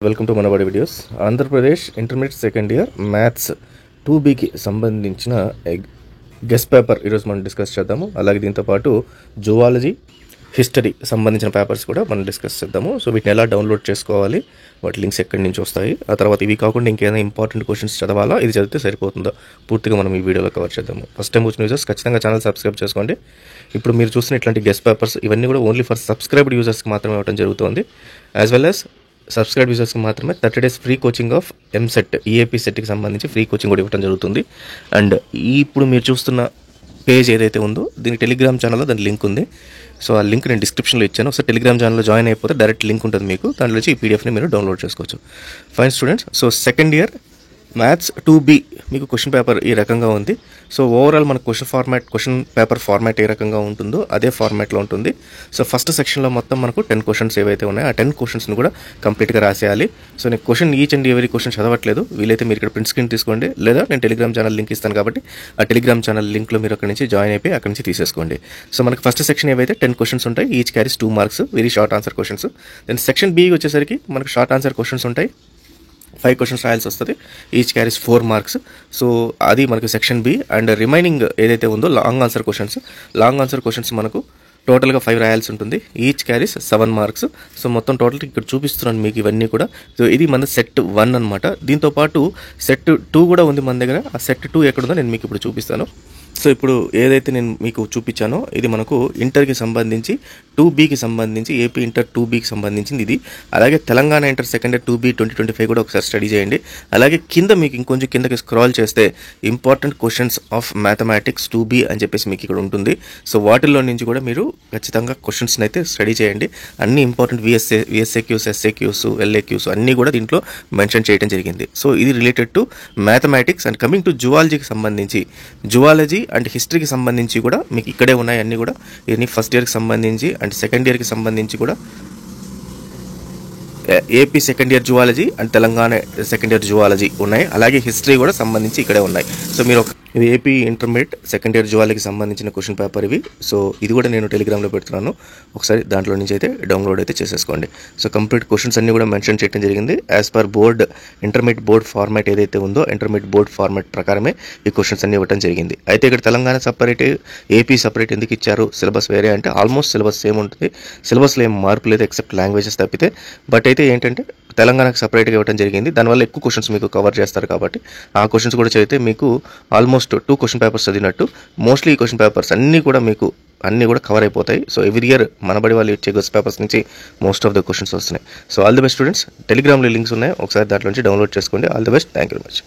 Welcome to Manabadi videos. Andhra Pradesh intermediate second year maths 2Bకి సంబంధించిన guess paper ఈరోజు మనం డిస్కస్ చేద్దాము. అలాగే దీంతో పాటు జువాలజీ, హిస్టరీ సంబంధించిన పేపర్స్ కూడా మనం డిస్కస్ చేద్దాము. సో వీటిని ఎలా డౌన్లోడ్ చేసుకోవాలి, వాటి లింక్స్ ఎక్కడి నుంచి వస్తాయి, ఆ తర్వాత ఇవి కాకుండా ఇంకేదైనా ఇంపార్టెంట్ క్వశ్చన్స్ చదవాలా, ఇది చదివితే సరిపోతుందో పూర్తిగా మనం ఈ వీడియోలో కవర్ చేద్దాము. ఫస్ట్ టైం వచ్చిన యూజర్స్ ఖచ్చితంగా ఛానల్ సబ్స్క్రైబ్ చేసుకోండి. ఇప్పుడు మీరు చూసిన ఇట్లాంటి గెస్ట్ పేపర్స్ ఇవన్నీ కూడా ఓన్లీ ఫర్ సబ్స్క్రైబ్డ్ యూజర్స్కి మాత్రమే ఇవ్వడం జరుగుతుంది. యాజ్ వెల్ యాజ్ సబ్స్క్రైబ్ యూజర్స్కి మాత్రమే 30 days free coaching of EAMCET EAP సెట్కి సంబంధించి ఫ్రీ కోచింగ్ కూడా ఇవ్వడం జరుగుతుంది. అండ్ ఇప్పుడు మీరు చూస్తున్న పేజ్ ఏదైతే ఉందో దీనికి టెలిగ్రామ్ ఛానల్లో దాని లింక్ ఉంది. సో ఆ లింక్ నేను డిస్క్రిప్షన్లో ఇచ్చాను. ఒకసారి టెలిగ్రామ్ ఛానల్లో జాయిన్ అయిపోతే డైరెక్ట్ లింక్ ఉంటుంది మీకు, దాంట్లో వచ్చి ఈ పీడిఎఫ్ని మీరు డౌన్లోడ్ చేసుకోవచ్చు. Fine students, so second year maths 2B మీకు క్వశ్చన్ పేపర్ ఈ రకంగా ఉంది. సో ఓవరాల్ మన క్వశ్చన్ పేపర్ ఫార్మాట్ ఏ రకంగా ఉంటుందో అదే ఫార్మాట్లో ఉంటుంది. సో ఫస్ట్ సెక్షన్లో మొత్తం మనకు 10 క్వశ్చన్స్ ఏవైతే ఉన్నాయో ఆ 10 క్వశ్చన్స్ని కూడా కంప్లీట్గా రాసేయాలి. సో నేను question each and every question చదవట్లేదు. వీలైతే మీరు ఇక్కడ ప్రింట్ స్క్రీన్ తీసుకోండి, లేదా నేను టెలిగ్రామ్ ఛానల్ లింక్ ఇస్తాను కాబట్టి ఆ టెలిగ్రామ్ ఛానల్ లింక్లో మీరు అక్కడి నుంచి జాయిన్ అయిపోయి అక్కడి నుంచి తీసేసుకోండి. సో మనకి ఫస్ట్ సెక్షన్ ఏవైతే 10 క్వశ్చన్స్ ఉంటాయి, each carries 2 marks, very short answer questions. Then section B వచ్చేసరికి మనకు షార్ట్ ఆన్సర్ క్వశ్చన్స్ ఉంటాయి, 5 క్వశ్చన్స్ రాయాల్సి వస్తుంది, ఈచ్ క్యారీస్ 4 marks. సో అది మనకు సెక్షన్ B. అండ్ రిమైనింగ్ ఏదైతే ఉందో లాంగ్ ఆన్సర్ క్వశ్చన్స్ మనకు టోటల్గా 5 రాయాల్సి ఉంటుంది, ఈచ్ క్యారీస్ 7 marks. సో మొత్తం టోటల్ ఇక్కడ చూపిస్తున్నాను మీకు ఇవన్నీ కూడా. సో ఇది మన సెట్ 1 అనమాట. దీంతోపాటు సెట్ 2 కూడా ఉంది మన దగ్గర. ఆ సెట్ 2 ఎక్కడుందో నేను మీకు ఇప్పుడు చూపిస్తాను. సో ఇప్పుడు ఏదైతే నేను మీకు చూపించానో ఇది మనకు ఇంటర్కి సంబంధించి 2Bకి సంబంధించి, ఏపీ ఇంటర్ 2Bకి సంబంధించింది ఇది. అలాగే Telangana inter second year 2B 2025 కూడా ఒకసారి స్టడీ చేయండి. అలాగే కింద మీకు ఇంకొంచెం కిందకి స్క్రాల్ చేస్తే important questions of mathematics 2B అని చెప్పేసి మీకు ఇక్కడ ఉంటుంది. సో వాటిల్లో నుంచి కూడా మీరు ఖచ్చితంగా క్వశ్చన్స్ని అయితే స్టడీ చేయండి. అన్ని ఇంపార్టెంట్ VSAQs, SAQs, LAQs అన్నీ కూడా దీంట్లో మెన్షన్ చేయడం జరిగింది. సో ఇది related to mathematics. And coming to జువాలజీకి సంబంధించి, జువాలజీ అండ్ హిస్టరీకి సంబంధించి కూడా మీకు ఇక్కడే ఉన్నాయి అన్నీ కూడా. ఇవన్నీ ఫస్ట్ ఇయర్కి సంబంధించి అండ్ సెకండ్ ఇయర్కి సంబంధించి కూడా AP second year zoology and Telangana second year zoology ఉన్నాయి. అలాగే హిస్టరీ కూడా సంబంధించి ఇక్కడే ఉన్నాయి. సో మీరు ఇది ఏపీ ఇంటర్మీడియట్ సెకండ్ ఇయర్ జువాలజీకి సంబంధించిన క్వశ్చన్ పేపర్ ఇవి. సో ఇది కూడా నేను టెలిగ్రామ్లో పెడుతున్నాను, ఒకసారి దాంట్లో నుంచి అయితే డౌన్లోడ్ అయితే చేసేసుకోండి. సో కంప్లీట్ క్వశ్చన్స్ అన్ని కూడా మెన్షన్ చేయడం జరిగింది. As per board intermediate board format ఏదైతే ఉందో ఇంటర్మీడియట్ బోర్డ్ ఫార్మాట్ ప్రకారమే ఈ క్వశ్చన్స్ అన్ని ఇవ్వడం జరిగింది. అయితే ఇక్కడ తెలంగాణ సపరేట్, ఏపీ సపరేట్ ఎందుకు ఇచ్చారు, సిలబస్ వేరే అంటే ఆల్మోస్ట్ సిలబస్ సేమ్ ఉంటుంది. సిలబస్లో ఏం మార్పు లేదు ఎక్సెప్ట్ లాంగ్వేజెస్ తప్పితే. బట్ అయితే ఏంటంటే తెలంగాణకు సపరేట్గా ఇవ్వడం జరిగింది. దానివల్ల ఎక్కువ క్వశ్చన్స్ మీకు కవర్ చేస్తారు కాబట్టి ఆ క్వశ్చన్స్ కూడా చదివితే మీకు ఆల్మోస్ట్ 2 క్వశ్చన్ పేపర్స్ చదివినట్టు. మోస్ట్లీ ఈ క్వశ్చన్ పేపర్స్ అన్నీ కూడా కవర్ అయిపోతాయి. సో ఎవ్రీ ఇయర్ మనబడి వాళ్ళు ఇచ్చే గెస్ట్ పేపర్స్ నుంచి మోస్ట్ ఆఫ్ ద క్వశ్చన్స్ వస్తున్నాయి. So all the best students. టెలిగ్రామ్లో లింక్స్ ఉన్నాయి, ఒకసారి దాంట్లో నుంచి డౌన్లోడ్ చేసుకోండి. All the best, thank you very much.